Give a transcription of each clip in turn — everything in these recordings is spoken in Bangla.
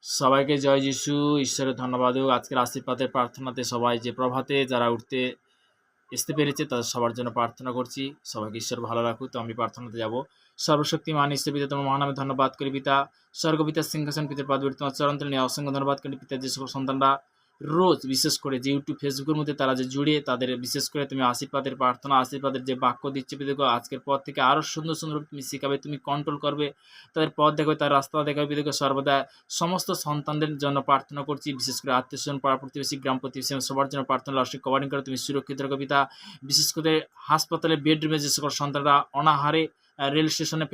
সবাইকে জয় যিশু। ঈশ্বরের ধন্যবাদ হোক। আজকের আশীর্বাদের প্রার্থনাতে সবাই যে প্রভাতে যারা উঠতে আসতে পেরেছে তাদের সবার জন্য প্রার্থনা করছি। সবাইকে ঈশ্বর ভালো রাখুক। তো আমি প্রার্থনাতে যাব। সর্বশক্তিমান ঈশ্বর পিতা, তোমার মহানামে ধন্যবাদ করি পিতা। স্বর্গপিতার সিংহাসন পিতার পাদবীর তোমার চরণতলে নিয়ে অসংখ্য ধন্যবাদ করি পিতা। যে সকল সন্তানরা রোজ বিশেষ করে যে ইউটিউব ফেসবুকের মধ্যে তারা যে জুড়ে তাদের বিশেষ করে তুমি আশীর্বাদের প্রার্থনা আশীর্বাদের যে বাক্য দিচ্ছে পিতা, আজকের পর থেকে আরও সুন্দর সুন্দর তুমি শেখাবে, তুমি কন্ট্রোল করবে, তাদের পথ দেখাবে, তার রাস্তা দেখাবে পিতা। সর্বদা সমস্ত সন্তানদের জন্য প্রার্থনা করছি, বিশেষ করে আত্মীয় স্বজন, পাড়া প্রতিবেশী, গ্রাম প্রতিবেশী সবার জন্য প্রার্থনা অবশ্যই কভারিং করে তুমি সুরক্ষিত রাখো পিতা। বিশেষ করে হাসপাতালে বেডরুমে যে সকল সন্তানরা অনাহারে রেল স্টেশনে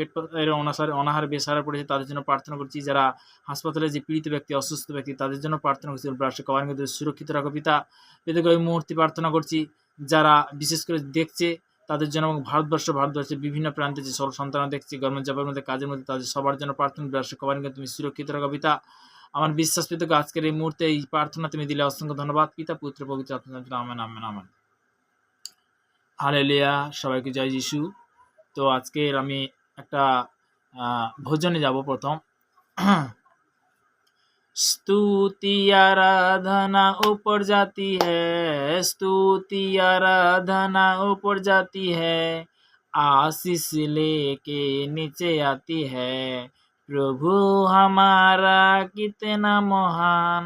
অনাহারে বেসাহারা পড়েছে তাদের জন্য প্রার্থনা করছি। যারা হাসপাতালে যে পীড়িত ব্যক্তি, অসুস্থ ব্যক্তি তাদের জন্য প্রার্থনা করছি, কভারিং করে সুরক্ষিত রাখো পিতা। পিতাকে ওই মুহূর্তে প্রার্থনা করছি যারা বিশেষ করে দেখছে তাদের জন্য, এবং ভারতবর্ষের বিভিন্ন প্রান্তে যে সকল সন্তানরা দেখছে গভর্নমেন্ট জবের মধ্যে, কাজের মধ্যে, তাদের সবার জন্য প্রার্থনা কভারিং করে তুমি সুরক্ষিত রাখো পিতা। আমার বিশ্বাস পিতাকে আজকের এই মুহূর্তে এই প্রার্থনা তুমি দিলে অসংখ্য ধন্যবাদ পিতা, পুত্র পবিত্র আত্মার জন্য আমেন আমেন আমেন। হালেলুয়া, সবাইকে জয় যিশু। তো আজকের আমি একটা ভোজনে যাব। প্রথম स्तुति आराधना ऊपर जाती है, स्तुति आराधना ऊपर जाती है, आशीष लेके नीचे आती है। प्रभु हमारा कितना महान,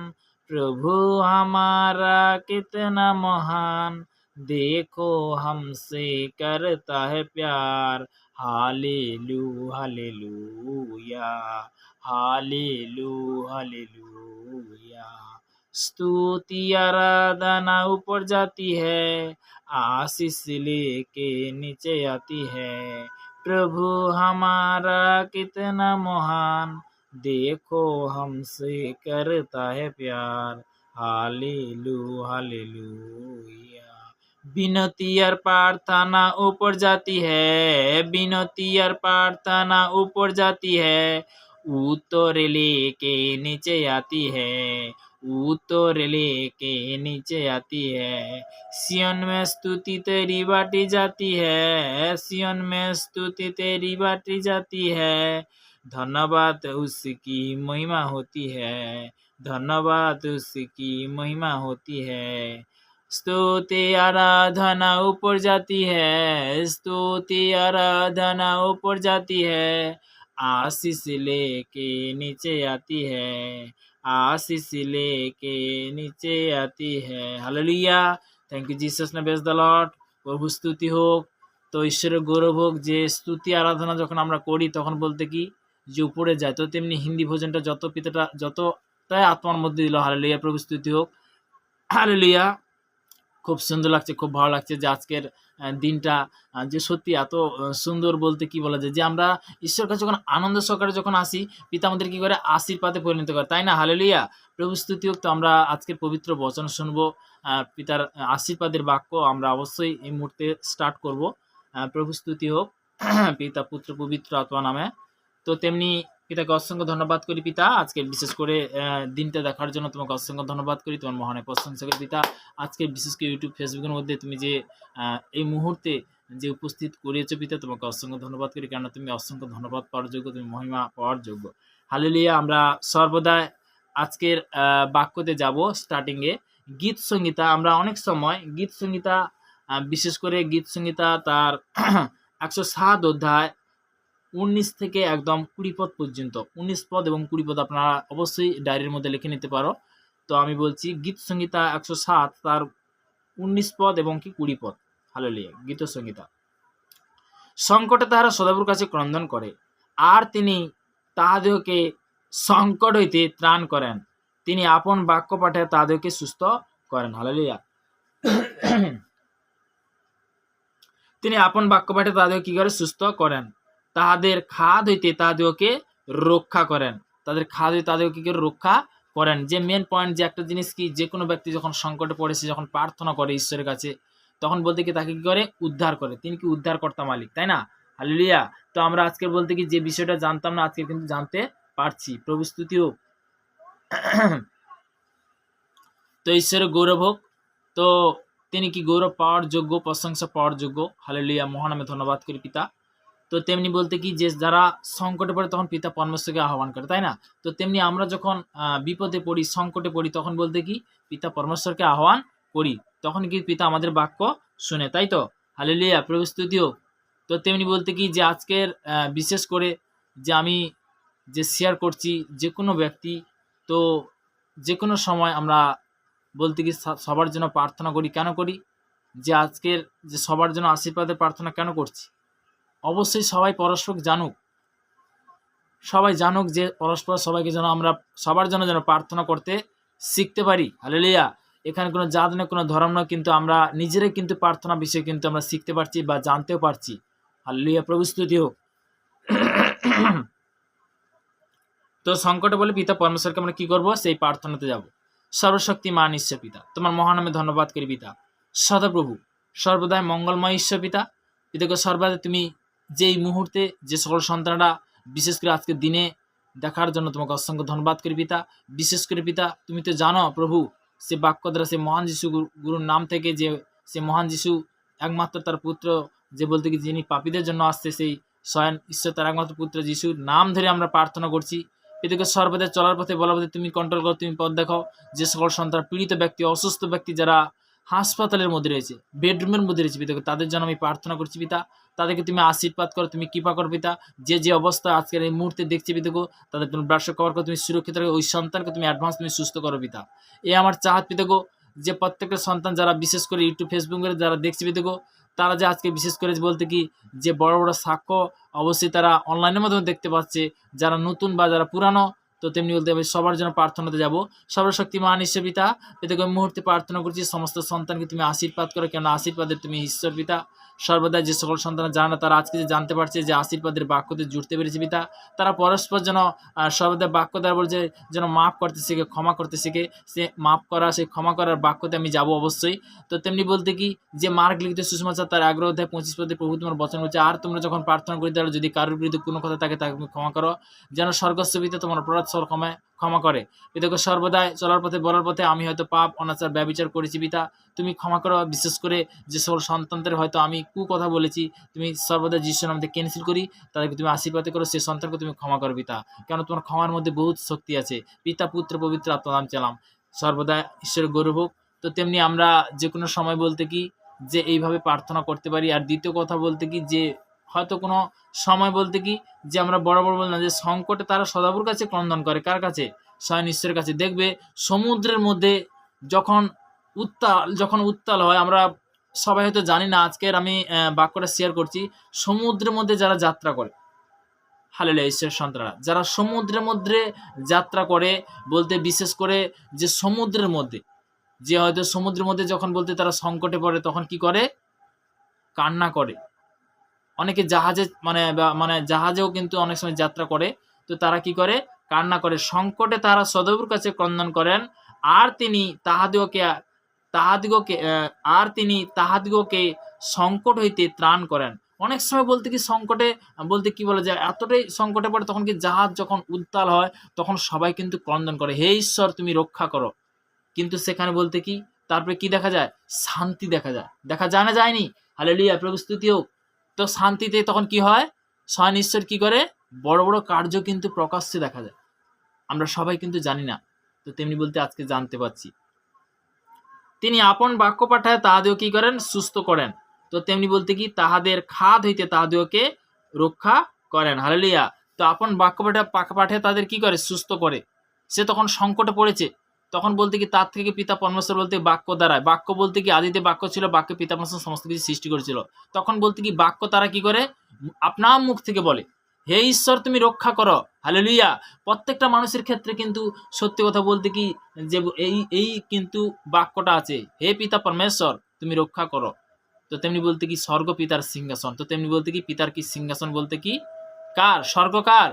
प्रभु हमारा कितना महान, देखो हमसे करता है प्यार। हालेलू हालेलूया, हालेलूया। स्तुति आराधना ऊपर जाती है, आशीष लेके नीचे आती है। प्रभु हमारा कितना महान, देखो हमसे करता है प्यार। हालेलूया। বিনতি আর প্রার্থনা ऊपर जाती है, বিনতি আর প্রার্থনা ऊपर जाती है, उत्तर लेके नीचे आती है, उत्तर लेके नीचे आती है। सियन में स्तुति तेरी बाटी जाती है, सियन में स्तुति तेरी बाटी जाती है। धन्यवाद उसकी महिमा होती है, धन्यवाद उसकी महिमा होती है। स्तुति आराधना ऊपर जाती है, स्तुति आराधना ऊपर जाती है, आशीष लेके नीचे आती है, आशीष लेके नीचे आती है। हालेलुया, थैंक यू जीसस ने प्रेज द लॉर्ड। প্রভু স্তুতি হোক। তো ঈশ্বরের গৌরব হোক। যে স্তুতি আরাধনা যখন আমরা করি তখন বলতে কি যে উপরে যায়, তো তেমনি হিন্দি ভোজনটা যতটাই আত্মার মধ্যে দিল। হালেলুয়া, প্রভু স্তুতি হোক। হালেলুয়া, খুব সুন্দর লাগছে, খুব ভালো লাগছে যে আজকের দিনটা যে সত্যি এত সুন্দর বলতে কি বলা যায়, যে আমরা ঈশ্বরের কাছে যখন আনন্দ সহকারে যখন আসি, পিতা আমাদের কি করে আশীর্বাদে পরিণত করে, তাই না? হালেলুয়া, প্রভু স্তুতি হোক। তো আমরা আজকের পবিত্র বচন শুনবো, পিতার আশীর্বাদের বাক্য আমরা অবশ্যই এই মুহূর্তে স্টার্ট করব। প্রভু স্তুতি হোক পিতা, পুত্র, পবিত্র আত্মা নামে। তো তেমনি পিতাকে অসংখ্য ধন্যবাদ করি পিতা, আজকে বিশেষ করে দিনটা দেখার জন্য তোমাকে অসংখ্য ধন্যবাদ করি, তোমার মহানের প্রশংসা করি পিতা। আজকে বিশেষ করে ইউটিউব ফেসবুকের মধ্যে তুমি যে এই মুহূর্তে যে উপস্থিত করিয়েছো পিতা, তোমাকে অসংখ্য ধন্যবাদ করি, কেননা তুমি অসংখ্য ধন্যবাদ পাওয়ার যোগ্য, তুমি মহিমা পাওয়ার যোগ্য। হালেলুয়া। আমরা সর্বদা আজকের বাক্যতে যাব। স্টার্টিংয়ে গীত সংহিতা, আমরা অনেক সময় গীত সংহিতা, বিশেষ করে গীত সংহিতা তার 107 অধ্যায় 19 থেকে একদম 20 পদ পর্যন্ত, 19 পদ এবং 20 পদ আপনারা অবশ্যই ডায়েরির মধ্যে লিখে নিতে পারো। তো আমি বলছি গীত সংহিতা 107 তার 19 পদ এবং 20 পদ। হালেলুয়া। গীত সংহিতা। সংকটে তাহারা সদাপ্রভুর কাছে ক্রন্দন করে, আর তিনি তাহাদেরকে সংকট হইতে ত্রাণ করেন, তিনি আপন বাক্য পাঠে তাহাদেরকে সুস্থ করেন। হালেলুয়া। তিনি আপন বাক্য পাঠে তাদের কি করে? সুস্থ করেন। তাহাদের খাদ হইতে তাহাদেরকে রক্ষা করেন, তাদের খাদ হইতে তাদেরকে কি করে? রক্ষা করেন। যে মেন পয়েন্ট, যে একটা জিনিস কি, যে কোনো ব্যক্তি যখন সংকটে পড়েছে, যখন প্রার্থনা করে ঈশ্বরের কাছে, তখন বলতে কি তাকে কি করে? উদ্ধার করে। তিনি কি উদ্ধারকর্তা মালিক, তাই না? হালেলুয়া। তো আমরা আজকের বলতে কি যে বিষয়টা জানতাম না, আজকে কিন্তু জানতে পারছি। প্রভু স্তুতি হোক। তো ঈশ্বরের গৌরব হোক। তো তিনি কি গৌরব পাওয়ার যোগ্য, প্রশংসা পাওয়ার যোগ্য। হালেলুয়া, মহানামে ধন্যবাদ করি পিতা। তো তেমনি বলতে কি যে যারা সংকটে পড়ে তখন পিতা পরমেশ্বরকে আহ্বান করে, তাই না? তো তেমনি আমরা যখন বিপদে পড়ি, সংকটে পড়ি, তখন বলতে কি পিতা পরমেশ্বরকে আহ্বান করি, তখন কি পিতা আমাদের বাক্য শুনে, তাই তো? হালেলুয়া, প্রভু স্তুতি হোক। তো তেমনি বলতে কি যে আজকের বিশেষ করে যে আমি যে শেয়ার করছি যে কোনো ব্যক্তি, তো যে কোনো সময় আমরা বলতে কি সবার জন্য প্রার্থনা করি। কেন করি? যে আজকের যে সবার জন্য আশীর্বাদের প্রার্থনা কেন করছি? অবশ্যই সবাই পরস্পর জানুক, সবাই জানুক যে পরস্পর সবাইকে যেন আমরা সবার জন্য যেন প্রার্থনা করতে শিখতে পারি। হালেলুয়া। এখানে কোনো জাত নয়, কোনো ধর্ম নয়, কিন্তু আমরা নিজেরাই কিন্তু প্রার্থনা বিষয়ে কিন্তু আমরা শিখতে পারছি বা জানতেও পারছি। হালেলুয়া, প্রভু স্তুতি হোক। তো সংকটে বলে পিতা পরমেশ্বরকে আমরা কি করব? সেই প্রার্থনাতে যাব। সর্বশক্তিমান ঈশ্বর পিতা, তোমার মহানামে ধন্যবাদ করি পিতা। সদাপ্রভু, সর্বদাই মঙ্গলময় ঈশ্বর পিতা, পিতাকে সর্বদা তুমি যেই মুহূর্তে যে সকল সন্তানরা বিশেষ করে আজকের দিনে দেখার জন্য তোমাকে অসংখ্য ধন্যবাদ করি পিতা। বিশেষ করে পিতা তুমি তো জানো প্রভু, সে বাক্য দ্বারা সে মহান যিশু গুরুর নাম থেকে যে সে মহান যিশু একমাত্র তার পুত্র, যে বলতে কি যিনি পাপীদের জন্য আসছে, সেই স্বয়ং ঈশ্বর তার একমাত্র পুত্র যিশুর নাম ধরে আমরা প্রার্থনা করছি। পিতাকে সর্বদা চলার পথে বলার পথে তুমি কন্ট্রোল করো, তুমি পথ দেখাও। যে সকল সন্তান পীড়িত ব্যক্তি, অসুস্থ ব্যক্তি যারা হাসপাতালের মধ্যে রয়েছে, বেডরুমের মধ্যে রয়েছে পিতাকে, তাদের জন্য আমি প্রার্থনা করছি পিতা। তাদেরকে তুমি আশীর্বাদ করো, তুমি কৃপা করো পিতা। যে যে অবস্থা আজকের এই মুহূর্তে দেখছি পিতাকে, তাদের তুমি ব্লাড কভার করো, তুমি সুরক্ষিত রাখো। ওই সন্তানকে তুমি অ্যাডভান্স তুমি সুস্থ করো পিতা। এই আমার চাহাত পিতাকে, যে প্রত্যেকটা সন্তান যারা বিশেষ করে ইউটিউব ফেসবুকের যারা দেখছি পিতাকে, তারা যে আজকে বিশেষ করে বলতে কি যে বড় বড় সাক্ষ্য অবশ্যই তারা অনলাইনের মাধ্যমে দেখতে পাচ্ছে, যারা নতুন বা যারা পুরানো, তো তেমনি বলতে হবে সবার জন্য প্রার্থনাতে যাব। সর্বশক্তিমান ঈশ্বর পিতা, পিতাকে মুহূর্তে প্রার্থনা করছি সমস্ত সন্তানকে তুমি আশীর্বাদ করো, কেন আশীর্বাদের তুমি ঈশ্বর পিতা। সর্বদা যে সকল সন্তান জানে না, তারা আজকে যে জানতে পারছে যে আশীর্বাদের বাক্যতে জুড়তে পেরেছে পিতা, তারা পরস্পর যেন সর্বদা বাক্য দ্বারা বলছে যেন মাফ করতে শিখে, ক্ষমা করতে শিখে। সে মাফ করা, সে ক্ষমা করার বাক্যতে আমি যাব অবশ্যই। তো তেমনি বলতে কি যে মার্ক লিখিত সুসমাচার তার 11 অধ্যায় 25 পদে প্রভু তোমার বচন বলছে, আর তোমরা যখন প্রার্থনা করি তাহলে যদি কারোর বিরুদ্ধে কোনো কথা থাকে তাকে তুমি ক্ষমা করো, যেন স্বর্গস্থ পিতা তোমার অপরাধ ক্ষমা করে। পিতাকে সর্বদাই চলার পথে বলার পথে আমি হয়তো পাপ অনাচার ব্যভিচার করেছি পিতা, তুমি ক্ষমা করো। বিশেষ করে যে সকল সন্তানদের হয়তো আমি কথা বলেছি, তুমি সর্বদা যিশুর নামে ক্যান্সেল করি, তাদেরকে তুমি আশীর্বাদ করো, সেই সন্তানকে তুমি ক্ষমা করো পিতা, কেন তোমার ক্ষমার মধ্যে বহুত শক্তি আছে। পিতা পুত্র পবিত্র আত্মার নাম চালাম, সর্বদা ঈশ্বরের গৌরব হোক। তো তেমনি আমরা যে কোনো সময় বলতে কি যে এইভাবে প্রার্থনা করতে পারি। আর দ্বিতীয় কথা বলতে কি যে হয়তো কোনো সময় বলতে কি যে আমরা বরাবর বললাম যে সংকটে তারা সদাবুর কাছে ক্রন্দন করে, কার কাছে? স্বয়ং ঈশ্বরের কাছে। দেখবে সমুদ্রের মধ্যে যখন উত্তাল হয়, আমরা সবাই হয়তো জানি না, আজকের আমি বাক্যটা শেয়ার করছি। সমুদ্রের মধ্যে যারা যাত্রা করে, হালেলুয়া, ঈশ্বরের সন্তানরা যারা সমুদ্রের মধ্যে যাত্রা করে, বলতে বিশেষ করে যে সমুদ্রের মধ্যে, যে হয়তো সমুদ্রের মধ্যে যখন বলতে তারা সংকটে পড়ে, তখন কি করে? কান্না করে। অনেকে জাহাজে মানে জাহাজেও কিন্তু অনেক সময় যাত্রা করে, তো তারা কি করে? কান্না করে। সংকটে তারা সদবুর কাছে ক্রন্দন করেন, আর তিনি তাহাদিগকে সংকট হইতে ত্রাণ করেন। অনেক সময় বলতে কি সংকটে বলতে কি বলা যায়, এতটাই সংকটে পড়ে তখন কি জাহাজ যখন উত্তাল হয়, তখন সবাই কিন্তু ক্রন্দন করে, হে ঈশ্বর তুমি রক্ষা করো। কিন্তু সেখানে বলতে কি তারপরে কি দেখা যায়? শান্তি দেখা যায়। দেখা যায় না, যায়নি? হালেলুয়া, প্রভু স্তুতি হোক। তো শান্তিতে তখন কি হয়? স্বয়ং ঈশ্বর কি করে? বড় বড় কার্য কিন্তু প্রকাশ্যে দেখা যায়, আমরা সবাই কিন্তু জানি না। তো তেমনি বলতে আজকে জানতে পারছি তিনি আপন বাক্য পাঠায় তাহাদেরও কি করেন? সুস্থ করেন। তো তেমনি বলতে কি তাহাদের খাদ হইতে তাহাদেরকে রক্ষা করেন। হালেলুয়া। তো আপন বাক্য পাঠায় তাদের কি করে? সুস্থ করে। সে তখন সংকটে পড়েছে, তখন বলতে কি তার থেকে পিতা পরমেশ্বর বলতে বাক্য দ্বারায়, বাক্য বলতে কি আদিতে বাক্য ছিল, বাক্য পিতা পরমেশ্বর সমস্ত কিছু সৃষ্টি করেছিল। তখন বলতে কি বাক্য তারা কি করে? আপনার মুখ থেকে বলে, হে ঈশ্বর তুমি রক্ষা করো। হালেলুয়া। প্রত্যেকটা মানুষের ক্ষেত্রে কিন্তু সত্যি কথা বলতে কি যে এই কিন্তু বাক্যটা আছে, হে পিতা পরমেশ্বর তুমি রক্ষা করো। তো তেমনি বলতে কি স্বর্গ পিতার সিংহাসন। তো তেমনি বলতে কি পিতার কি সিংহাসন বলতে কি কার? স্বর্গ কার?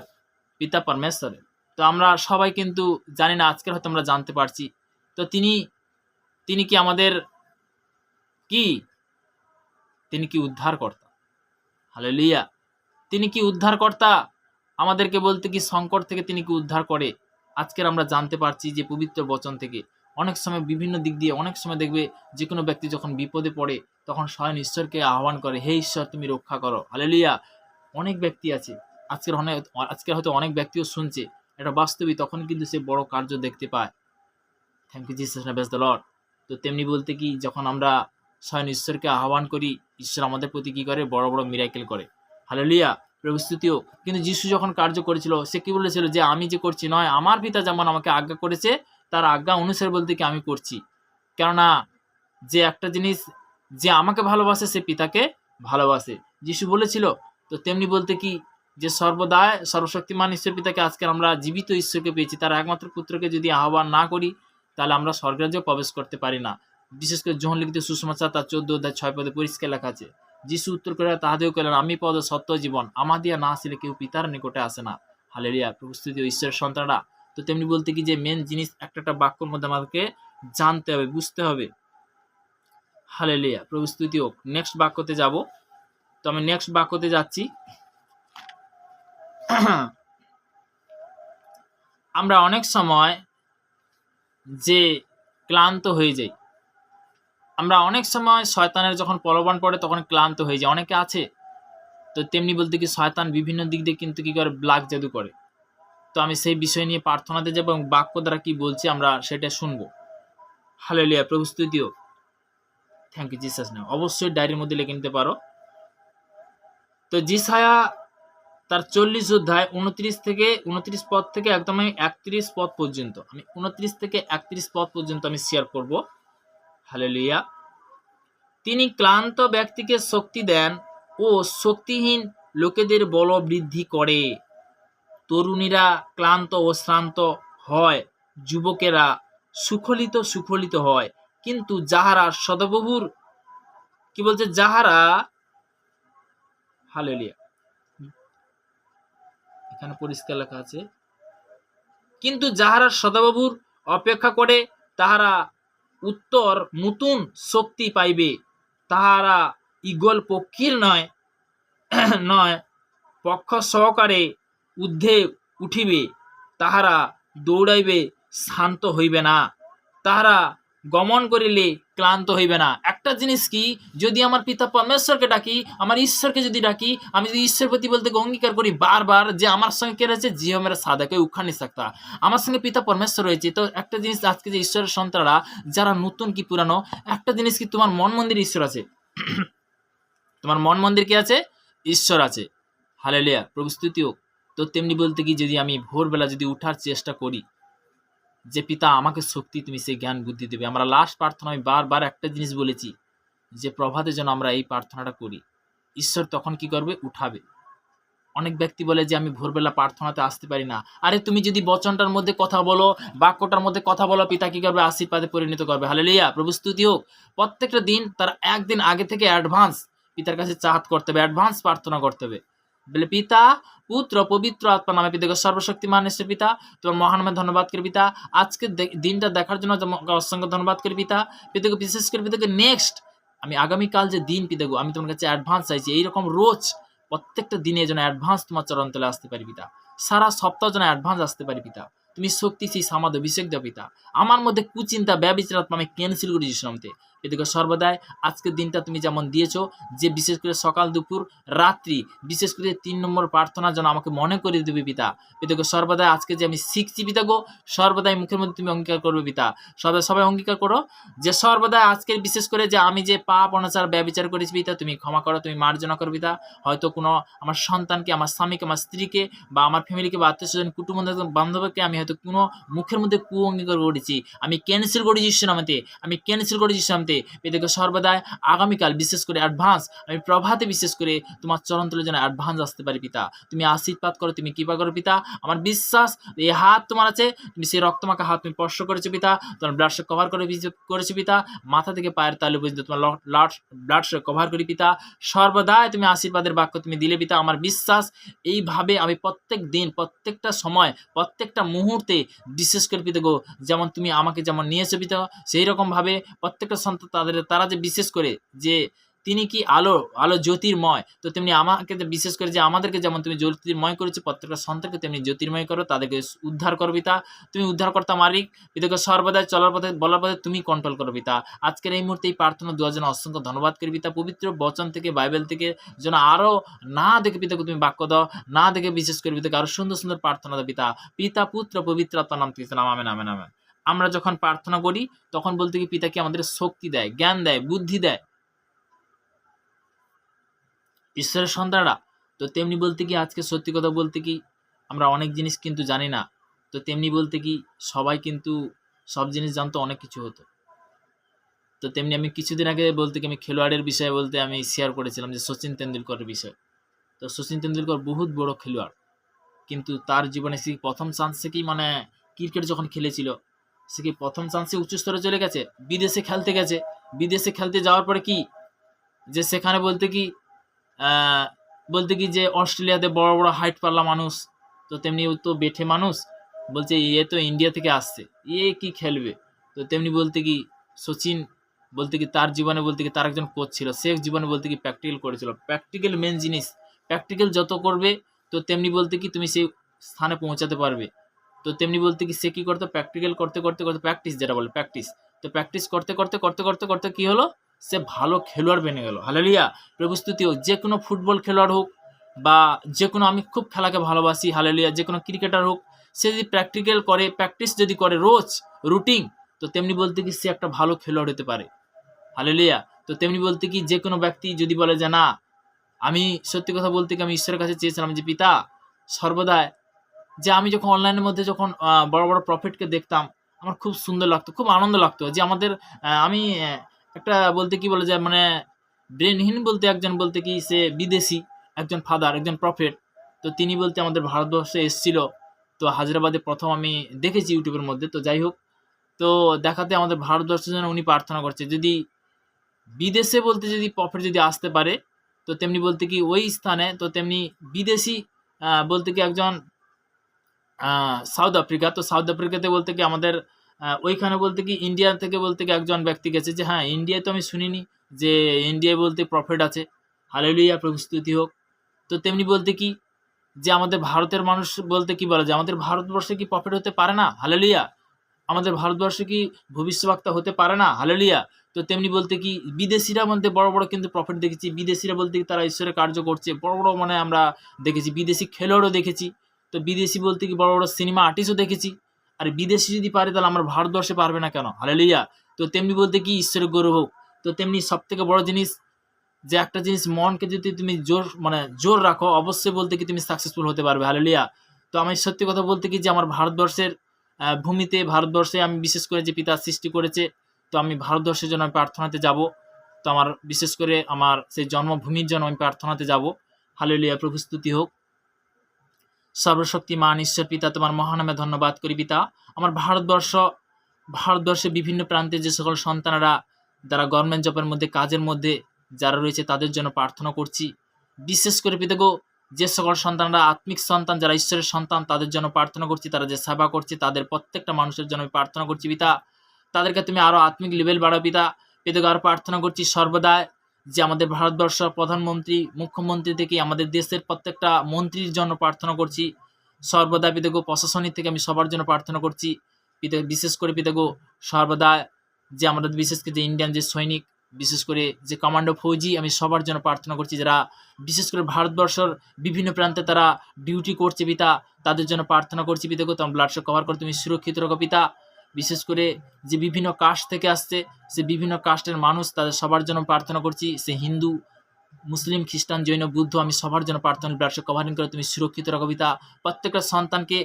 পিতা পরমেশ্বরের। তো আমরা সবাই কিন্তু জানি না, আজকের হয়তো আমরা জানতে পারছি। তো তিনি কি আমাদের কি? তিনি কি উদ্ধারকর্তা। হালেলুয়া। তিনি কি উদ্ধারকর্তা? আমাদেরকে বলতে কি সংকট থেকে তিনি কি উদ্ধার করে। আজকের আমরা জানতে পারছি যে পবিত্র বচন থেকে। অনেক সময় বিভিন্ন দিক দিয়ে অনেক সময় দেখবে যে কোনো ব্যক্তি যখন বিপদে পড়ে, তখন স্বয়ং ঈশ্বরকে আহ্বান করে, হে ঈশ্বর তুমি রক্ষা করো। হালেলুয়া। অনেক ব্যক্তি আছে, আজকের হয়তো অনেক ব্যক্তিও শুনছে, এটা বাস্তবিক, তখন কিন্তু সে বড় কার্য দেখতে পায়। Thank you Jesus, praise the Lord. তো তেমনি বলতে কি, যখন আমরা স্বয়ং ঈশ্বরকে আহ্বান করি, ঈশ্বর আমাদের প্রতি কি করে, বড় বড় মিরাকেল করে। হালেলুয়া, প্রভু স্তুতিও। কিন্তু যিশু যখন কার্য করেছিল, সে কি বলেছিল, যে আমি যে করছি নয়, আমার পিতা যেমন আমাকে আজ্ঞা করেছে, তার আজ্ঞা অনুসারে বলতে কি আমি করছি। কেননা যে একটা জিনিস, যে আমাকে ভালোবাসে সে পিতাকে ভালোবাসে, যিশু বলেছিল। তো তেমনি বলতে কি, যে সর্বদাই সর্বশক্তিমান ঈশ্বর পিতাকে, আজকে আমরা জীবিত ঈশ্বরকে পেয়েছি, তার একমাত্র পুত্রকে যদি আহ্বান না করি, তাহলে আমরা স্বর্গরাজ্যে প্রবেশ করতে পারি না। বিশেষ করে যোহন লিখিত সুসমাচার তার 14 অধ্যায় 6 পদে পরিষ্কার লেখা আছে, যিশু উত্তর করে তাহাদেরও কইলেন, আমি পদ সত্য জীবন, আমার দিয়া না আসলে কেউ পিতার নিকটে আসে না। হালেলুয়া, প্রস্তুতি ঈশ্বরের সন্তানরা। তো তেমনি বলতে কি, যে মেন জিনিস একটা বাক্যর মধ্যে আমাদেরকে জানতে হবে, বুঝতে হবে। হালেলুয়া, প্রভু স্তুতি হোক। নেক্সট বাক্যতে যাব। তো আমি নেক্সট বাক্যতে যাচ্ছি। আমরা অনেক সময় যে ক্লান্ত হয়ে যাই, আমরা অনেক সময় শয়তানের যখন প্রলোভন পড়ে তখন ক্লান্ত হয়ে যায়, অনেকে আছে। তো তেমনি বলতে কি, শয়তান বিভিন্ন দিক দিয়ে কিন্তু কি করে, ব্ল্যাক জাদু করে। তো আমি সেই বিষয় নিয়ে প্রার্থনাতে যাব এবং বাক্য দ্বারা কি বলছি আমরা সেটা শুনবো। হালেলুয়া, প্রভু স্তুতি হোক। Thank you Jesus name. অবশ্যই ডায়েরির মধ্যে লিখে নিতে পারো। তো জিসায়া তার 40 অধ্যায় 29 পদ থেকে একদম 31 পদ পর্যন্ত, আমি 29 থেকে 31 পদ পর্যন্ত আমি শেয়ার করব। হালেলুয়া। তিনি ক্লান্ত ব্যক্তিকে শক্তি দেন ও শক্তিহীন লোকেদের বল বৃদ্ধি করে। তরুণীরা ক্লান্ত ও শ্রান্ত হয়, যুবকেরা সুখলিত হয়। কিন্তু যাহারা সদাপ্রভুর কি বলছে, যাহারা, হালেলুয়া, এখানে পরিষ্কার লেখা আছে, কিন্তু যাহারা সদাপ্রভুর অপেক্ষা করে তাহারা উত্তর নতুন শক্তি পাইবে। তাহারা ঈগল পক্ষীর নয় পক্ষ সহকারে ঊর্ধ্বে উঠিবে। তাহারা দৌড়াইবে, শান্ত হইবে না। তাহারা গমন করিলে ক্লান্ত হইবে না। একটা জিনিস কি, যদি আমার পিতা পরমেশ্বরকে ডাকি, আমার ঈশ্বরকে যদি ডাকি, আমি যদি ঈশ্বর প্রতি বলতে অঙ্গীকার করি বারবার, যে আমার সঙ্গে কে রয়েছে, জিও মেরা সাদাকে উখা নি সকতা, আমার সঙ্গে পিতা পরমেশ্বর রয়েছে। তো একটা জিনিস, আজকে যে ঈশ্বরের সন্তানরা যারা নতুন কি পুরানো, একটা জিনিস কি, তোমার মন মন্দির ঈশ্বর আছে। তোমার মন মন্দির কি আছে, ঈশ্বর আছে। হালেলুয়া, প্রভু স্তুতি হোক। তো তেমনি বলতে কি, যদি আমি ভোরবেলা যদি উঠার চেষ্টা করি, যে পিতা আমাকে শক্তি, তুমি সেই জ্ঞান বুদ্ধি দেবে। আমরা লাস্ট প্রার্থনা আমি বারবার একটা জিনিস বলেছি, যে প্রভাতে যেন আমরা এই প্রার্থনাটা করি, ঈশ্বর তখন কি করবে, উঠাবে। অনেক ব্যক্তি বলে যে আমি ভোরবেলা প্রার্থনাতে আসতে পারি না। আরে তুমি যদি বচনটার মধ্যে কথা বলো, বাক্যটার মধ্যে কথা বলো, পিতা কি করবে, আশীর্বাদে পরিণত করবে। হালেলুয়া, প্রভু স্তুতি হোক। প্রত্যেকটা দিন তার একদিন আগে থেকে অ্যাডভান্স পিতার কাছে চাহাত করতে হবে, অ্যাডভান্স প্রার্থনা করতে হবে। বলে, পিতা পুত্র পবিত্র আত্মা নামে পিতা, সর্বশক্তিমান ঈশ্বর পিতা, তোমার মহান নামে ধন্যবাদ করি পিতা। আজকে দিনটা দেখার জন্য অসংখ্য ধন্যবাদ করি পিতা। পিতাকে বিশেষ করে পিতাকে নেক্সট আমি আগামীকাল যে দিন পিতাগো, আমি তোমার কাছে অ্যাডভান্স চাইছি। এইরকম রোজ প্রত্যেকটা দিনে যেন অ্যাডভান্স তোমার চরণ তলে আসতে পারি পিতা। সারা সপ্তাহ যেন অ্যাডভান্স আসতে পারি পিতা। তুমি শক্তি সেই সামাদ অভিষেক দাও পিতা। আমার মধ্যে কুচিন্তা ব্যবিচার আত্মা আমি ক্যান্সেল করি যিশুনামতে। এদিকে সর্বদাই আজকের দিনটা তুমি যেমন দিয়েছো, যে বিশেষ করে সকাল দুপুর রাত্রি, বিশেষ করে 3 নম্বর প্রার্থনা যেন আমাকে মনে করে দেবে পিতা। এদিকে সর্বদাই আজকে যে আমি শিখছি পিতা গো, সর্বদাই মুখের মধ্যে তুমি অঙ্গীকার করবে পিতা। সবাই অঙ্গীকার করো যে সর্বদাই আজকের বিশেষ করে যে আমি যে পাপ অনাচার ব্যবিচার করেছি পিতা, তুমি ক্ষমা করো, তুমি মার্জনা করো পিতা। হয়তো কোনো আমার সন্তানকে, আমার স্বামীকে, আমার স্ত্রীকে, বা আমার ফ্যামিলিকে, বা আত্মীয় স্বজন, কুটুম্ব বান্ধবকে আমি হয়তো কোনো মুখের মধ্যে অঙ্গীকার করেছি, আমি ক্যান্সেল করে যিশু নামে, আমি ক্যান্সেল করে যিশু নামে। এদিকে সর্বদাই আগামীকাল বিশেষ করে অ্যাডভান্স, আমি প্রভাতে বিশেষ করে তোমার চরণ তলে যেন অ্যাডভান্স আসতে পারি পিতা। তুমি আশীর্বাদ করো, তুমি কৃপা করো পিতা। আমার বিশ্বাস এই হাত তোমার আছে, তুমি সেই রক্তমাখা হাত তুমি স্পর্শ করেছো পিতা, তোমার ব্লাড শেক কভার করেছো পিতা, মাথা থেকে পায়ের তালু পর্যন্ত তোমার ব্লাড শেক কভার করি পিতা। সর্বদাই তুমি আশীর্বাদের বাক্য তুমি দিলে পিতা। আমার বিশ্বাস এইভাবে আমি প্রত্যেক দিন, প্রত্যেকটা সময়, প্রত্যেকটা মুহূর্তে বিশেষ করে পিতা গো, যেমন তুমি আমাকে যেমন নিয়েছো পিতা, সেই রকম ভাবে প্রত্যেকটা সন্তান তারা যে বিশেষ করে যে তিনি কি আলো, আলো জ্যোতির্ময়। তো তেমনি আমাকে বিশেষ করে যে আমাদেরকে যেমন তুমি জ্যোতির্ময় করেছো, প্রত্যেকটা সন্তানকে তেমনি জ্যোতির্ময় করো, তাদেরকে উদ্ধার করো পিতা। তুমি উদ্ধারকর্তা মালিক, পিতাকে সর্বদাই চলার পথে বলার পথে তুমি কন্ট্রোল করো পিতা। আজকের এই মুহূর্তে এই প্রার্থনা দেওয়ার জন্য অসংখ্য ধন্যবাদ করি পিতা। পবিত্র বচন থেকে, বাইবেল থেকে যেন আরো না দেখে পিতাকে তুমি বাক্য দাও, না দেখে বিশেষ করে পিতাকে আরো সুন্দর সুন্দর প্রার্থনা দাও পিতা। পিতা, পুত্র, পবিত্র আত্মার নাম থেকে নাম, আমেন, আমেন, আমেন। আমরা যখন প্রার্থনা করি তখন বলতে কি পিতা কি আমাদের শক্তি দেয়, জ্ঞান দেয়, বুদ্ধি দেয়, ঈশ্বরের সন্তানরা। তো তেমনি বলতে কি আজকে সত্যি কথা বলতে কি আমরা অনেক জিনিস কিন্তু জানি না। তো তেমনি বলতে কি সবাই কিন্তু সব জিনিস জানতো, অনেক কিছু হতো। তো তেমনি আমি কিছুদিন আগে বলতে কি আমি খেলোয়াড়ের বিষয়ে বলতে আমি শেয়ার করেছিলাম যে সচিন তেন্ডুলকরের বিষয়। তো সচিন তেন্ডুলকর বহুত বড় খেলোয়াড়, কিন্তু তার জীবনে সে প্রথম চান্স থেকেই মানে ক্রিকেট যখন খেলেছিল সে কি প্রথম চান্সে উচ্চ স্তরে চলে গেছে, বিদেশে খেলতে গেছে। বিদেশে খেলতে যাওয়ার পরে কি যে সেখানে বলতে কি যে অস্ট্রেলিয়াতে বড় বড় হাইট পাল্লা মানুষ, তো তেমনি ও তো বেঠে মানুষ, বলছে এ তো ইন্ডিয়া থেকে আসছে, এ কি খেলবে। তো তেমনি বলতে কি সচিন বলতে কি তার জীবনে বলতে কি তার একজন কোচ ছিল, সে জীবনে বলতে কি প্র্যাকটিক্যাল করেছিল। প্র্যাকটিক্যাল মেন জিনিস, প্র্যাকটিক্যাল যত করবে তো তেমনি বলতে কি তুমি সেই স্থানে পৌঁছাতে পারবে। তো তেমনি বলতে কি সে কি করতো, প্র্যাকটিক্যাল করতে করতে করতে প্র্যাকটিস, যেটা বলে প্র্যাকটিস। তো প্র্যাকটিস করতে করতে করতে করতে করতে কি হলো, সে ভালো খেলোয়াড় বেনে গেল। হালেলুয়া, প্রভু স্তুতি হোক। যে কোনো ফুটবল খেলোয়াড় হোক বা যে কোনো, আমি খুব খেলাকে ভালোবাসি, হালেলুয়া, যে কোনো ক্রিকেটার হোক, সে যদি প্র্যাকটিক্যাল করে, প্র্যাকটিস যদি করে রোজ রুটিন, তো তেমনি বলতে কি সে একটা ভালো খেলোয়াড় হতে পারে। হালেলুয়া। তো তেমনি বলতে কি যে কোনো ব্যক্তি যদি বলে যে না, আমি সত্যি কথা বলতে কি আমি ঈশ্বরের কাছে চেয়েছিলাম যে পিতা সর্বদাই, যে আমি যখন অনলাইনের মধ্যে যখন বড় বড় প্রফিটকে দেখতাম আমার খুব সুন্দর লাগতো, খুব আনন্দ লাগতো যে আমাদের আমি একটা বলতে কি বলে যায় মানে ব্রেনহীন বলতে একজন বলতে কি সে বিদেশি একজন ফাদার, একজন প্রফেট। তো তিনি বলতে আমাদের ভারতবর্ষে এসেছিল। তো হায়দ্রাবাদে প্রথম আমি দেখেছি ইউটিউবের মধ্যে। তো যাই হোক, তো দেখাতে আমাদের ভারতবর্ষের জন্য উনি প্রার্থনা করছে যদি বিদেশে বলতে যদি প্রফিট যদি আসতে পারে, তো তেমনি বলতে কি ওই স্থানে তো তেমনি বিদেশি বলতে কি একজন সাউথ আফ্রিকা। তো সাউথ আফ্রিকাতে বলতে কি আমাদের ওইখানে বলতে কি ইন্ডিয়া থেকে বলতে কি একজন ব্যক্তি গেছে যে হ্যাঁ ইন্ডিয়ায় তো আমি শুনিনি যে ইন্ডিয়ায় বলতে প্রফিট আছে। হালেলুয়া, প্রভু স্তুতি হোক। তো তেমনি বলতে কি যে আমাদের ভারতের মানুষ বলতে কি বলে যে আমাদের ভারতবর্ষে কি প্রফিট হতে পারে না। হালেলুয়া, আমাদের ভারতবর্ষে কি ভবিষ্যৎবক্তা হতে পারে না। হালেলুয়া। তো তেমনি বলতে কি বিদেশিরা মধ্যে বড় বড় কিন্তু প্রফিট দেখেছি। বিদেশিরা বলতে কি তারা ঈশ্বরের কার্য করছে বড় বড়, মানে আমরা দেখেছি বিদেশি খেলোয়াড়ও দেখেছি। তো বিদেশি বলতে কি বড় বড় সিনেমা আর্টিস্টও দেখেছি। আর বিদেশি যদি পারে তাহলে আমার ভারতবর্ষে পারবে না কেন। হালেলুয়া। তো তেমনি বলতে কি ঈশ্বরের গৌরব হোক। তো তেমনি সব থেকে বড় জিনিস যে একটা জিনিস মনকে যদি তুমি জোর রাখো অবশ্যই বলতে কি তুমি সাকসেসফুল হতে পারবে। হালেলুয়া। তো আমি সত্যি কথা বলতে কি যে আমার ভারতবর্ষের ভূমিতে, ভারতবর্ষে আমি বিশেষ করে যে পিতা সৃষ্টি করেছে, তো আমি ভারতবর্ষের জন্য আমি প্রার্থনাতে যাব। তো আমার বিশেষ করে আমার সেই জন্মভূমির জন্য আমি প্রার্থনাতে যাব। হালেলুয়া, প্রভু স্তুতি হোক। সর্বশক্তিমান ঈশ্বর পিতা তোমার মহানামে ধন্যবাদ করি পিতা। আমার ভারতবর্ষে বিভিন্ন প্রান্তে যে সকল সন্তানেরা যারা গভর্নমেন্ট জবের মধ্যে, কাজের মধ্যে যারা রয়েছে তাদের জন্য প্রার্থনা করছি। বিশেষ করে পিতাগো যে সকল সন্তানরা আত্মিক সন্তান, যারা ঈশ্বরের সন্তান, তাদের জন্য প্রার্থনা করছি। তারা যে সেবা করছে তাদের প্রত্যেকটা মানুষের জন্য আমি প্রার্থনা করছি পিতা। তাদেরকে তুমি আরো আত্মিক লেভেল বাড়াও পিতা। পিতাগো আরো প্রার্থনা করছি সর্বদা যে আমাদের ভারতবর্ষ প্রধানমন্ত্রী, মুখ্যমন্ত্রী থেকে আমাদের দেশের প্রত্যেকটা মন্ত্রীর জন্য প্রার্থনা করছি সর্বদা। পিতাগো প্রশাসনিক থেকে আমি সবার জন্য প্রার্থনা করছি পিতা। বিশেষ করে পিতাগো সর্বদা যে আমাদের বিশেষ করে যে ইন্ডিয়ান যে সৈনিক, বিশেষ করে যে কমান্ডো ফৌজি, আমি সবার জন্য প্রার্থনা করছি যারা বিশেষ করে ভারতবর্ষের বিভিন্ন প্রান্তে তারা ডিউটি করছে পিতা। তাদের জন্য প্রার্থনা করছি পিতাগো তোমার ব্লাডশো কভার করে তুমি সুরক্ষিত রাখো পিতা। বিশেষ করে যে বিভিন্ন কাস্ট থেকে আসছে, সে বিভিন্ন কাস্টের মানুষ, তাদের সবার জন্য প্রার্থনা করছি। সে হিন্দু, মুসলিম, খ্রিস্টান, জৈন, বুদ্ধ, আমি সবার জন্য প্রার্থনা ব্লাডশো কভারিং করে তুমি সুরক্ষিত রাখো পিতা। প্রত্যেকটা সন্তানকে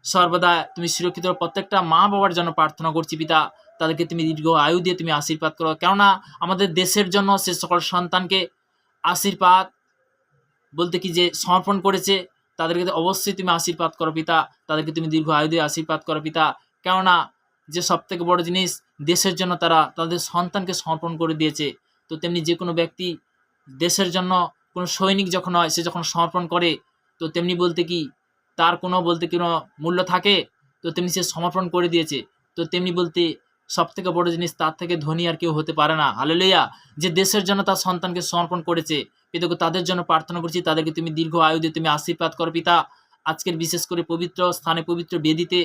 সর্বদা তুমি সুরক্ষিত, প্রত্যেকটা মা বাবার জন্য প্রার্থনা করছি পিতা। তাদেরকে তুমি দীর্ঘ আয়ু দিয়ে তুমি আশীর্বাদ করো, কেননা আমাদের দেশের জন্য সে সকল সন্তানকে আশীর্বাদ বলতে কি যে সমর্পণ করেছে, তাদেরকে অবশ্যই তুমি আশীর্বাদ করো পিতা। তাদেরকে তুমি দীর্ঘ আয়ু দিয়ে আশীর্বাদ করো পিতা, কেননা যে সব থেকে বড় জিনিস দেশের জন্য তারা তাদের সন্তানকে সমর্পণ করে দিয়েছে। তো তেমনি যে কোনো ব্যক্তি দেশের জন্য কোনো সৈনিক যখন হয়, সে যখন সমর্পণ করে, তো তেমনি বলতে কি তার কোনো বলতে কোনো মূল্য থাকে, তো তেমনি সে সমর্পণ করে দিয়েছে। তো তেমনি বলতে সব থেকে বড় জিনিস, তার থেকে ধনী আর কেউ হতে পারে না। হালেলুয়া। যে দেশের জন্য তার সন্তানকে সমর্পণ করেছে পিতাকে, তাদের জন্য প্রার্থনা করছি, তাদেরকে তুমি দীর্ঘ আয়ু দিয়ে তুমি আশীর্বাদ করো পিতা। আজকের বিশেষ করে পবিত্র স্থানে, পবিত্র বেদিতে,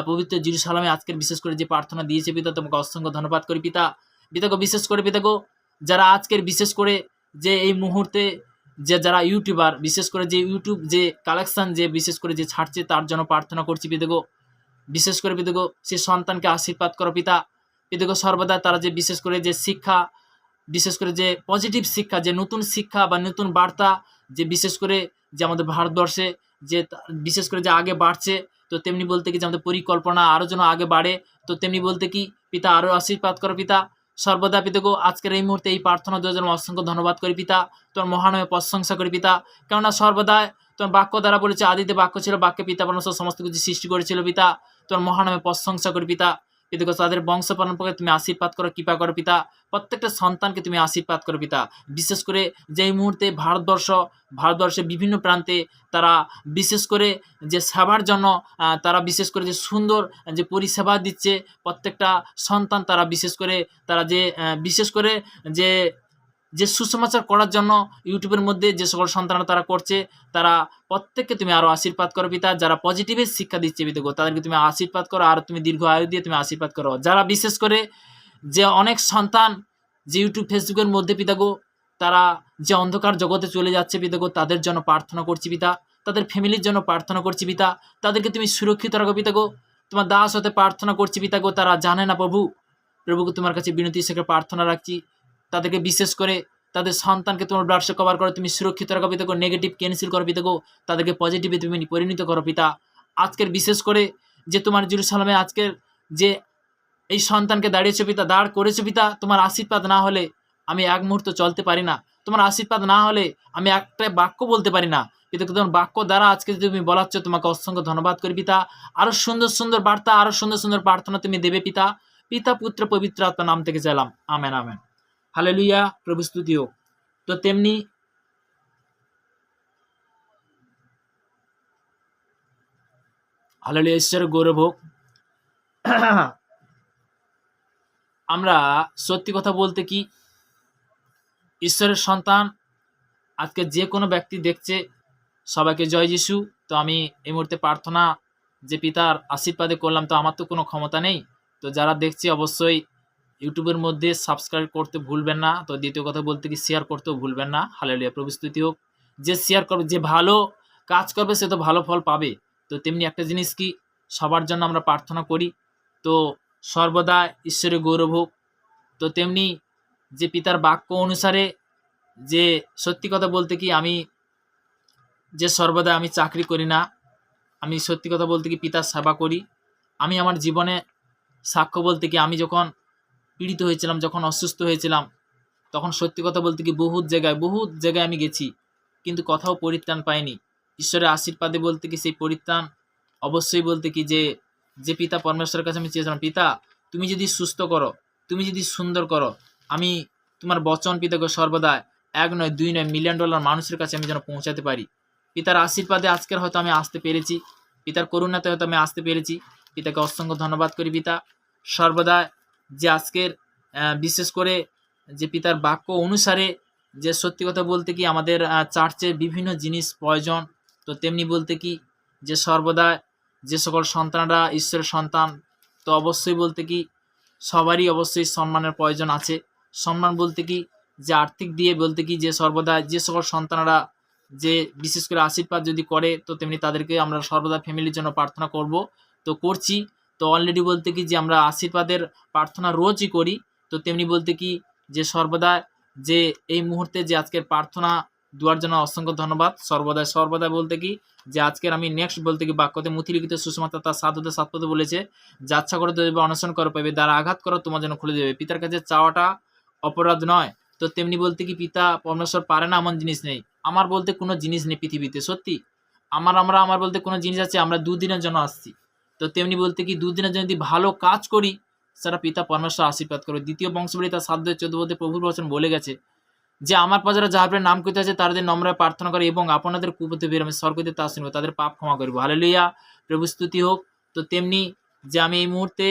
পবিত্র জেরুসালামে আজকের বিশেষ করে যে প্রার্থনা দিয়েছে পিতা, তোমাকে অসংখ্য ধন্যবাদ করি পিতা। পিতাকে বিশেষ করে পিতাকে যারা আজকের বিশেষ করে যে এই মুহূর্তে যে যারা ইউটিউবার, বিশেষ করে যে ইউটিউব যে কালেকশন যে বিশেষ করে যে ছাড়ছে, তার জন্য প্রার্থনা করছি পিতাগো। বিশেষ করে পিতাগো সেই সন্তানকে আশীর্বাদ করো পিতা। পিতাগো সর্বদা তারা যে বিশেষ করে যে শিক্ষা, বিশেষ করে যে পজিটিভ শিক্ষা, যে নতুন শিক্ষা বা নতুন বার্তা, যে বিশেষ করে যে আমাদের ভারতবর্ষে যে বিশেষ করে যে আগে বাড়ছে, তো তেমনি বলতে কি যে আমাদের পরিকল্পনা আরও যেন আগে বাড়ে, তো তেমনি বলতে কি পিতা আরও আশীর্বাদ করো পিতা। সর্বদা পিতাগো আজকের এই মুহূর্তে এই প্রার্থনা দেওয়ার জন্য অসংখ্য ধন্যবাদ করি পিতা। তোমার মহানমে প্রশংসা করি পিতা, কেননা সর্বদা তোমার বাক্য দ্বারা বলেছে, আদিতে বাক্য ছিল, বাক্যে পিতা পরমেশ্বর সমস্ত কিছু সৃষ্টি করেছিল পিতা। তোমার মহানমে প্রশংসা করি পিতা। পিতাগো তাদের বংশ পরম্পরাকে তুমি আশীর্বাদ করো, কৃপা করো পিতা। প্রত্যেকটা সন্তানকে তুমি আশীর্বাদ করো পিতা। বিশেষ করে যে এই মুহূর্তে ভারতবর্ষের বিভিন্ন প্রান্তে তারা বিশেষ করে যে সেবার জন্য তারা বিশেষ করে যে সুন্দর যে পরিষেবা দিচ্ছে প্রত্যেকটা সন্তান, তারা বিশেষ করে তারা যে বিশেষ করে যে যে সুসমাচার করার জন্য ইউটিউবের মধ্যে যে সকল সন্তানরা তারা করছে, তারা প্রত্যেককে তুমি আরও আশীর্বাদ করো পিতা। যারা পজিটিভের শিক্ষা দিচ্ছে পিতাগো, তাদেরকে তুমি আশীর্বাদ করো, আর তুমি দীর্ঘ আয়ু দিয়ে তুমি আশীর্বাদ করো। যারা বিশেষ করে যে অনেক সন্তান যে ইউটিউব ফেসবুকের মধ্যে পিতাগো তারা যে অন্ধকার জগতে চলে যাচ্ছে পিতাগো, তাদের জন্য প্রার্থনা করছি পিতা। তাদের ফ্যামিলির জন্য প্রার্থনা করছি পিতা। তাদেরকে তুমি সুরক্ষিত রাখো পিতাগো। তোমার দাস হতে প্রার্থনা করছি পিতাগো। তারা জানে না প্রভুকে তোমার কাছে বিনতি হিসেবে প্রার্থনা রাখছি। তাদেরকে বিশেষ করে তাদের সন্তানকে তোমার ব্লাড কভার করো, তুমি সুরক্ষিত রাখো পিতাগো। নেগেটিভ ক্যান্সেল করো পিতাগো। তাদেরকে পজিটিভে তুমি পরিণত করো পিতা। আজকের বিশেষ করে যে তোমার জেরুসালামে আজকের যে এই সন্তানকে দাঁড়িয়েছো পিতা, দাঁড় করেছো পিতা, তোমার আশীর্বাদ না হলে আমি এক মুহূর্ত চলতে পারি না। তোমার আশীর্বাদ না হলে আমি একটা বাক্য বলতে পারি না পিতা। তোমার বাক্য দ্বারা আজকে তুমি বলাচ্ছ, তোমাকে অসংখ্য ধন্যবাদ করি পিতা। আরো সুন্দর সুন্দর বার্তা, আরো সুন্দর সুন্দর প্রার্থনা তুমি দেবে পিতা। পিতা পুত্র পবিত্র আত্মার নাম থেকে চাইলাম, আমেন আমেন। হালেলুয়া, প্রভু স্তুতি হোক। তো তেমনি হালেলুয়া, ঈশ্বরের গৌরব হোক। আমরা সত্যি কথা বলতে কি, ঈশ্বরের সন্তান আজকে যে কোনো ব্যক্তি দেখছে, সবাইকে জয় যিশু। তো আমি এই মুহূর্তে প্রার্থনা যে পিতার আশীর্বাদে করলাম, তো আমার তো কোনো ক্ষমতা নেই। তো যারা দেখছে অবশ্যই ইউটিউবের মধ্যে সাবস্ক্রাইব করতে ভুলবেন না। তো দ্বিতীয় কথা বলতে কি, শেয়ার করতেও ভুলবেন না। হালেলুয়া, প্রভু স্তুতি হোক। যে শেয়ার করবে, যে ভালো কাজ করবে, সে তো ভালো ফল পাবে। তো তেমনি একটা জিনিস কি, সবার জন্য আমরা প্রার্থনা করি, তো সর্বদা ঈশ্বরের গৌরব হোক। তো তেমনি যে পিতার বাক্য অনুসারে, যে সত্যি কথা বলতে কি, আমি যে সর্বদা আমি চাকরি করি না, আমি সত্যি কথা বলতে কি পিতার সেবা করি। আমি আমার জীবনে সাক্ষ্য বলতে কি, আমি যখন পীড়িত হয়েছিলাম, যখন অসুস্থ হয়েছিলাম, তখন সত্যি কথা বলতে কি বহুত জায়গায় আমি গেছি, কিন্তু কোথাও পরিত্রাণ পাইনি। ঈশ্বরের আশীর্বাদে বলতে কি সেই পরিত্রাণ অবশ্যই বলতে কি যে পিতা পরমেশ্বরের কাছে আমি চেয়েছিলাম, পিতা তুমি যদি সুস্থ করো, তুমি যদি সুন্দর করো, আমি তোমার বচন পিতাকে সর্বদা 1 নয় 2 নয় $1 মিলিয়ন মানুষের কাছে আমি যেন পৌঁছাতে পারি। পিতার আশীর্বাদে আজকের হয়তো আমি আসতে পেরেছি, পিতার করুণাতে হয়তো আমি আসতে পেরেছি। পিতাকে অসংখ্য ধন্যবাদ করি পিতা। সর্বদা যে আজকের বিশেষ করে যে পিতার বাক্য অনুসারে, যে সত্যি কথা বলতে কি আমাদের চার্চে বিভিন্ন জিনিস প্রয়োজন, তো তেমনি বলতে কি যে সর্বদা যে সকল সন্তানরা ঈশ্বরের সন্তান, তো অবশ্যই বলতে কি সবারই অবশ্যই সম্মানের প্রয়োজন আছে। সম্মান বলতে কি যে আর্থিক দিয়ে বলতে কি যে সর্বদা যে সকল সন্তানরা যে বিশেষ করে আশীর্বাদ যদি করে, তো তেমনি তাদেরকে আমরা সর্বদা ফ্যামিলির জন্য প্রার্থনা করব, তো করছি। তো অলরেডি বলতে কি যে আমরা আশীর্বাদের প্রার্থনা রোজই করি। তো তেমনি বলতে কি যে সর্বদা যে এই মুহূর্তে যে আজকের প্রার্থনা দেওয়ার জন্য অসংখ্য ধন্যবাদ। সর্বদা বলতে কি যে আজকের আমি নেক্সট বলতে কি বাক্যতে মুথিলিখিত সুষমাতা তার 7 পদে বলেছে, যাচ্ছা করো দেবে, অনশন করো পাবে, দ্বারা আঘাত করো তোমার জন্য খুলে দেবে। পিতার কাছে চাওয়াটা অপরাধ নয়। তো তেমনি বলতে কি পিতা পরমেশ্বর পারে না এমন জিনিস নেই। আমার বলতে কোনো জিনিস নেই পৃথিবীতে, সত্যি আমার বলতে কোনো জিনিস আছে, আমরা 2 দিনের জন্য আসছি। তো তেমনি বলতে কি 2 দিনের জন্য যদি ভালো কাজ করি, সেটা পিতা পরমেশ্বর আশীর্বাদ করবে। দ্বিতীয় বংশবলী তার 7:14 পদে প্রভুর বচন বলে গেছে যে আমার প্রজারা যাহার নাম করিতে আছে তাদের নম্রে প্রার্থনা করে এবং আপনাদের কুপথে বের আমি স্বর্গ হইতে তা শুনবো, তাদের পাপ ক্ষমা করবো। হালেলুয়া, প্রভু স্তুতি হোক। তো তেমনি যে আমি এই মুহূর্তে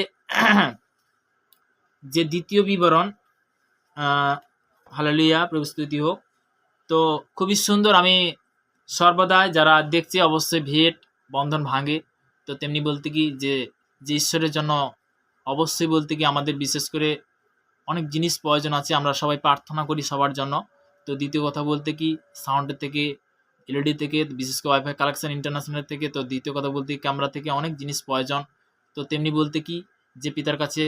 যে দ্বিতীয় বিবরণ, হালেলুয়া, প্রভু স্তুতি হোক। তো খুবই সুন্দর। আমি সর্বদাই যারা দেখছে অবশ্যই ভেট বন্ধন ভাঙে। তো তেমনি বলতে কি যে ঈশ্বরের জন্য অবশ্যই বলতে কি আমাদের বিশেষ করে অনেক জিনিস প্রয়োজন আছে, আমরা সবাই প্রার্থনা করি সবার জন্য। তো দ্বিতীয় কথা বলতে কি সাউন্ডের থেকে, এলইডি থেকে, বিশেষ করে ওয়াইফাই কালেকশন ইন্টারন্যাশনাল থেকে, তো দ্বিতীয় কথা বলতে ক্যামেরা থেকে অনেক জিনিস প্রয়োজন। তো তেমনি বলতে কি যে পিতার কাছে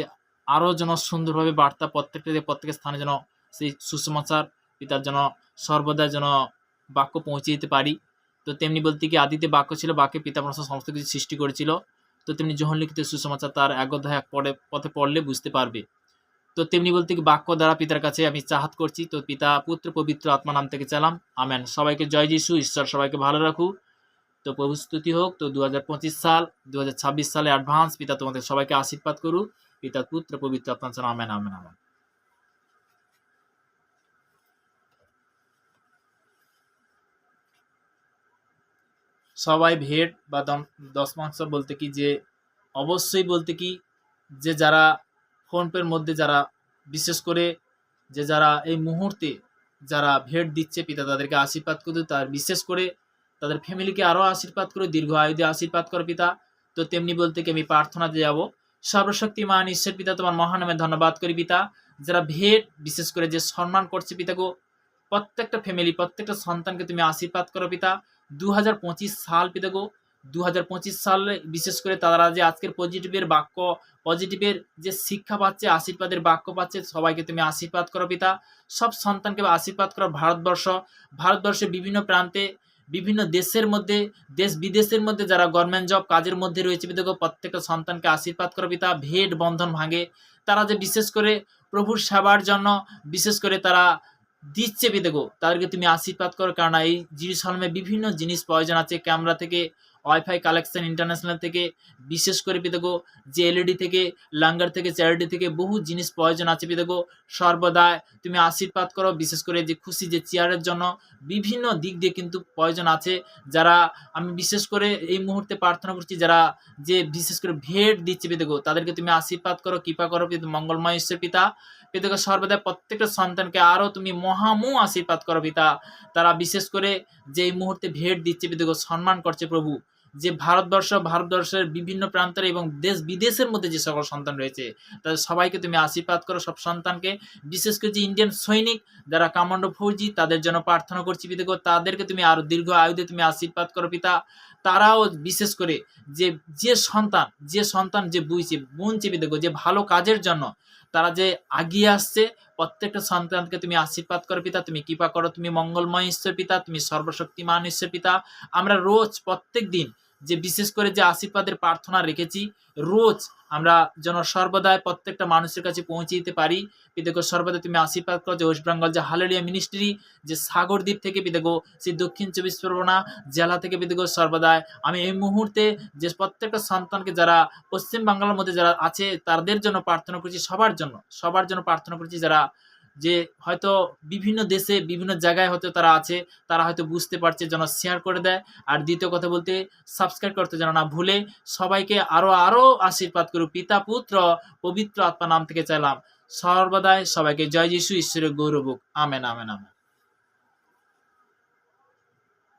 আরও যেন সুন্দরভাবে বার্তা প্রত্যেকের স্থানে যেন সেই সুসমাচার পিতার যেন সর্বদা যেন বাক্য পৌঁছে দিতে পারি। তো তেমনি বলতে কি আদিতে বাক্য ছিল, বাক্যে পিতা পরমেশ্বর সমস্ত কিছু সৃষ্টি করেছিল। তো তেমনি যোহন লিখিত সুসমাচার তার এক অধ্যায় এক পথে পড়লে বুঝতে পারবে। তো তেমনি বলতে কি বাক্য দ্বারা পিতার কাছে আমি চাহাত করছি। তো পিতা পুত্র পবিত্র আত্মা নাম থেকে চালাম, আমেন। সবাইকে জয় যিশু, ঈশ্বর সবাইকে ভালো রাখুক। তো প্রভু স্তুতি হোক। তো 2025 সাল 2026 সালে অ্যাডভান্স পিতা তোমাদের সবাইকে আশীর্বাদ করুক। পিতা পুত্র পবিত্র আত্মা চালাম, আমেন আমেন আমেন। সবাই ভেট বা দশমাংশ বলতে কি যে অবশ্যই বলতে কি যে যারা ফোনপের মধ্যে যারা বিশেষ করে যে যারা এই মুহূর্তে যারা ভেট দিচ্ছে পিতা তাদেরকে আশীর্বাদ করুন, তার বিশেষ করে তাদের ফ্যামিলিকে আরও আশীর্বাদ করো, দীর্ঘ আয়ু দিয়ে আশীর্বাদ করো পিতা। তো তেমনি বলতে কি আমি প্রার্থনাতে যাব। সর্বশক্তিমান ঈশ্বর পিতা তোমার মহানামে ধন্যবাদ করি পিতা, যারা ভেট বিশেষ করে যে সম্মান করছে পিতা গো, প্রত্যেকটা ফ্যামিলি প্রত্যেকটা সন্তানকে তুমি আশীর্বাদ করো পিতা। 2025 সাল পিতা গো, 2025 সালে বিশেষ করে তারা যে আজকের পজিটিভের বাক্য, পজিটিভের যে শিক্ষা পাচ্ছে, আশীর্বাদের বাক্য পাচ্ছে, সবাইকে তুমি আশীর্বাদ করো পিতা। সব সন্তানকে আশীর্বাদ করো। ভারতবর্ষের বিভিন্ন প্রান্তে, বিভিন্ন দেশের মধ্যে, দেশ বিদেশের মধ্যে যারা গভর্নমেন্ট জব কাজের মধ্যে রয়েছে পিতা গো, প্রত্যেকটা সন্তানকে আশীর্বাদ করো পিতা। ভেট বন্ধন ভাঙে, তারা যে বিশেষ করে প্রভুর সেবার জন্য বিশেষ করে তারা দিচ্ছে পিতা গো, তাদেরকে তুমি আশীর্বাদ করো। কারণ এই জেরুজালেমে বিভিন্ন জিনিস প্রয়োজন আছে, ক্যামেরা থেকে, ওয়াইফাই কালেকশন ইন্টারন্যাশনাল থেকে, বিশেষ করে পিতা গো যে এলইডি থেকে, লাঙ্গার থেকে, চ্যারিটি থেকে বহু জিনিস প্রয়োজন আছে পিতা গো। সর্বদা তুমি আশীর্বাদ করো। বিশেষ করে যে খুশি যে চেয়ারের জন্য বিভিন্ন দিক দিয়ে কিন্তু প্রয়োজন আছে, যারা আমি বিশেষ করে এই মুহূর্তে প্রার্থনা করছি, যারা যে বিশেষ করে ভেট দিচ্ছে পিতা গো, তাদেরকে তুমি আশীর্বাদ করো, কৃপা করো পিতা, মঙ্গলময় ঈশ্বর পিতা। পিতাকে সর্বদা প্রত্যেকটা সন্তানকে আরও তুমি মহামু আশীর্বাদ করো পিতা। তারা বিশেষ করে যে এই মুহূর্তে ভেট দিচ্ছে পিতাকে সম্মান করছে প্রভু, যে ভারতবর্ষের বিভিন্ন প্রান্তের এবং দেশ বিদেশের মধ্যে যে সকল সন্তান রয়েছে তাদের সবাইকে তুমি আশীর্বাদ করো। সব সন্তানকে বিশেষ করে যে ইন্ডিয়ান সৈনিক যারা কামান্ডো ফৌজি তাদের জন্য প্রার্থনা করছি পিতা, তাদেরকে তুমি আরো দীর্ঘ আয়ুতে তুমি আশীর্বাদ করো পিতা। তারাও বিশেষ করে যে সন্তান যে বুনছে পিতা, যে ভালো কাজের জন্য তারা যে আগিয়ে আসছে, প্রত্যেকটা সন্তানকে তুমি আশীর্বাদ করো পিতা, তুমি কৃপা করো। তুমি মঙ্গলময় ঈশ্বর পিতা, তুমি সর্বশক্তিমান ঈশ্বর পিতা। আমরা রোজ প্রত্যেক দিন যে বিশেষ করে যে আশীর্বাদের প্রার্থনা রেখেছি, রোজ আমরা যেন সর্বদাই প্রত্যেকটা মানুষের কাছে পৌঁছে দিতে পারি। পিতাগো সর্বদা তুমি আশীর্বাদ করো। যে ওয়েস্ট বেঙ্গল যে হালেলুয়া মিনিস্ট্রি যে সাগরদ্বীপ থেকে পিতাগো সেই দক্ষিণ 24 পরগনা জেলা থেকে পিতাগো সর্বদাই আমি এই মুহূর্তে যে প্রত্যেকটা সন্তানকে যারা পশ্চিম বাংলার মধ্যে যারা আছে তাদের জন্য প্রার্থনা করছি, সবার জন্য প্রার্থনা করছি, যারা যে হয়তো বিভিন্ন দেশে বিভিন্ন জায়গায় হয়তো তারা আছে, তারা হয়তো বুঝতে পারছে, যেন শেয়ার করে দেয়। আর দ্বিতীয় কথা বলতে সাবস্ক্রাইব করতে যেন না ভুলে। সবাইকে আরো আশীর্বাদ করুক। পিতা পুত্র পবিত্র আত্মা নাম থেকে চাইলাম। সর্বদাই সবাইকে জয় যিশু, ঈশ্বরের গৌরব হোক। Amen amen amen.